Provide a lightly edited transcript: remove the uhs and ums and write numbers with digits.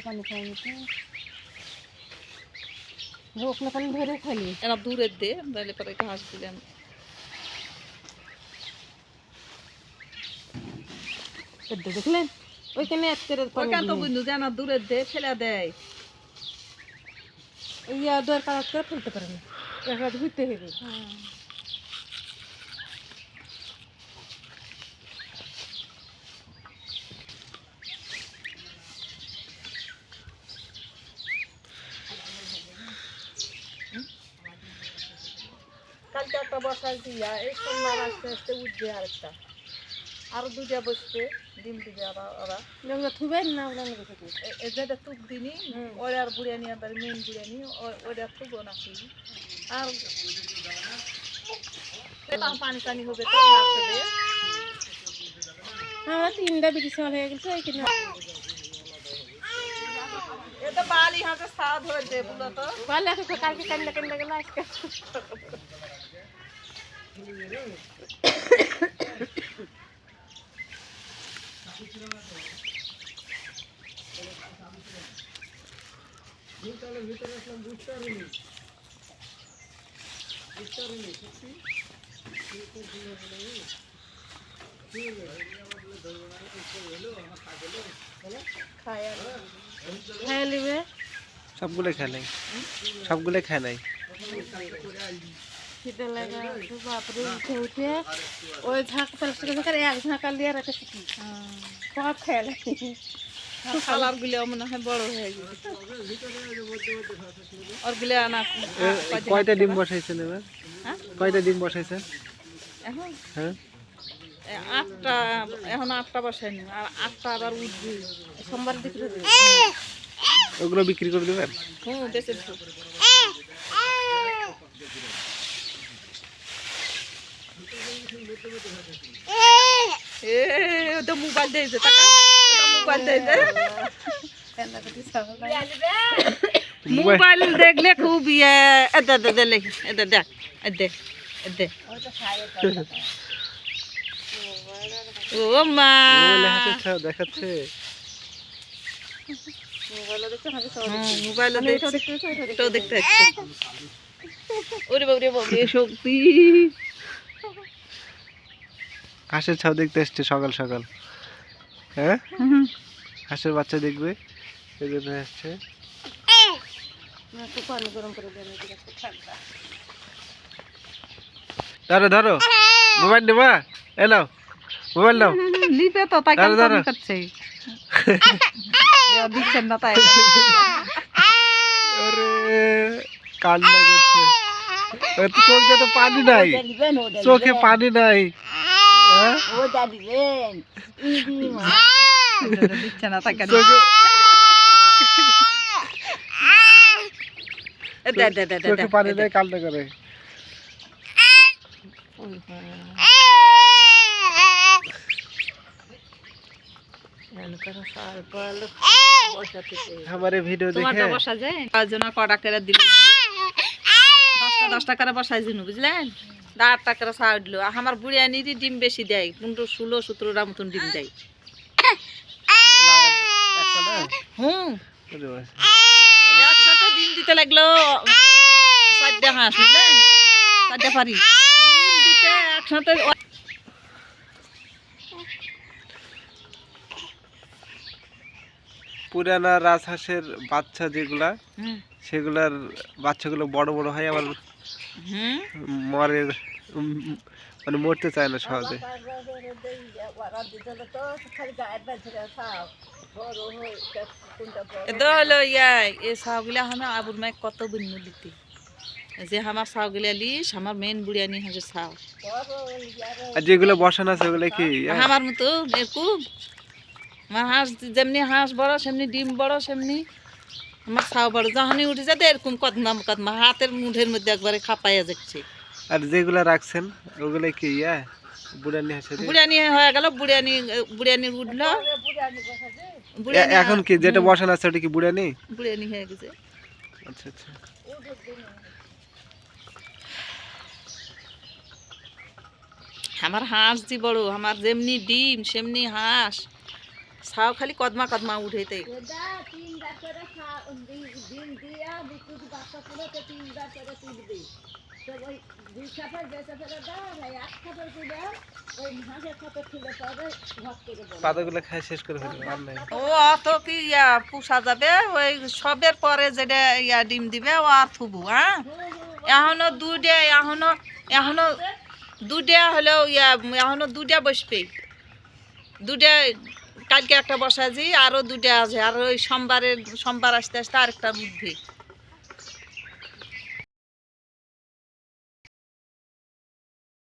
পানি খাওয়ানি ওখানে পানি ধরে খাইলি এরা দূরের দে তাহলে পরে ঘাস দিলেন দেখলেন ওইখানে ওইখানে তো বুঝলু যে না দূরের দে ফেলে দেয় ইয়া দরকার করে ফেলতে পারে না একা ধুইতে হবে কালকে একটা বসাই দিয়া এই সোমবার আস্তে আস্তে উঠবে আরেকটা আরো দুটা বসবে ডিম দিবে ওরা থুবেন না যেটা তুক দিনি ওরা আর বুড়িয়ানি আবার মেন বুড়িয়ানি ওরা তুবো না খুলি আর পানি টানি হবে তো হবে আমরা 3টা বিক্রি হয়ে গেছে এটা বালি হাতে সাদ হয়ে দে বলো তো বালি আছে কালকে কান্না কান্না গেল আজকে ভিতরে আসলাম বুঝতে পারিনি সত্যি সবগুলো খেলাই সবগুলো খেলাই খিদে লাগা বাপরে উঠে উঠে ওই ঝাঁক ঝাঁকার এক ঝাঁকা লিয়ে রাখে সব খেলে কালার গুলো মনে হয় বড় হয়ে গেছে আর গুলো আনা কয়টা ডিম বসাইছেন এবার কয়টা ডিম বসাইছেন এখন হ্যাঁ 8টা এখন 8টা বসাইনি আর 8টা আবার উঠবে সোমবার বিক্রি হবে ওগুলো বিক্রি করে দেবেন বেঁচে তো মোবাইল দিয়েছে টাকা মোবাইল দিয়েছে মোবাইল দেখলে খুব ইয়ে দেখ দেখ ও মা দেখাচ্ছে মোবাইলে দেখতে হচ্ছে ওরে বাবরে বাবরে শক্তি হাঁসের ছাও দেখতে এসছে সকাল সকাল হ্যাঁ হাঁসের বাচ্চা দেখবে এই জন্য আসছে ধরো ধরো মোবাইল নেবা এলো মোবাইল নাও লিপে তো তাই করছে দিচ্ছেন না তাই আরে কান্না করছে চোখে তো পানি নাই চোখে পানি নাই দিচ্ছে না তাই চোখে পানি নাই কান্না করে हमारे वीडियो देखे বসা যায় আজনা কটা করে দিল 10টা করে বসাই দিনু বুঝলেন 8টা করে সাইডলো আমার বুড়িয়ানিরই ডিম বেশি দেয় কিন্তু 16-17টা মতন ডিম দেয় একসাথে ডিম দিতে লাগলো 4টা হাঁস বুঝলেন 4টা পারি ডিম দিতে একসাথে পুরানা রাজহাঁসের বাচ্চা যেগুলা সেগুলার বাচ্চাগুলো বড় বড় হয় আবার মরে মানে মরতে চায় না সহজে এটা হলো এই ছাগলা আমরা আবুর মাই কত বন্য দিতে যে আমার ছাগলা লিস আমার মেন বুড়িয়ানি হাঁসের ছাগ আর যেগুলো বসানো আছে ওগুলো কি আমার মতো এরকম আমার হাঁস যেমনি হাঁস বড় সেমনি ডিম বড় সেমনি আমার ছাও বড় যখনই উঠে যাতে এরকম কদমা হাতের মুঠের মধ্যে একবারে খাপাইয়া যাচ্ছে আর যেগুলো রাখছেন ওগুলো কি বুড়িয়ানি হাঁসের বুড়িয়ানি হয়ে গেল বুড়িয়ানি উঠলো এখন কি যেটা বসানো আছে ওটা কি বুড়িয়ানি হয়ে গেছে আচ্ছা আচ্ছা আমার হাঁস যে বড় আমার যেমনি ডিম সেমনি হাঁস ছাও খালি কদমা কদমা উঠেতে পাতাগুলো খাই শেষ করে ফেলবে আর নাই। ও অত কি পুষা যাবে ওই সবের পরে যেটা ডিম দিবে ও আর থুবু হ্যাঁ এখনো এখনো দুটা হলেও এখনো দুটা বসবে দুটা কালকে একটা বসাছি আরো দুটা আছে আর ওই সোমবার আসতে আসতে আরেকটা উঠবে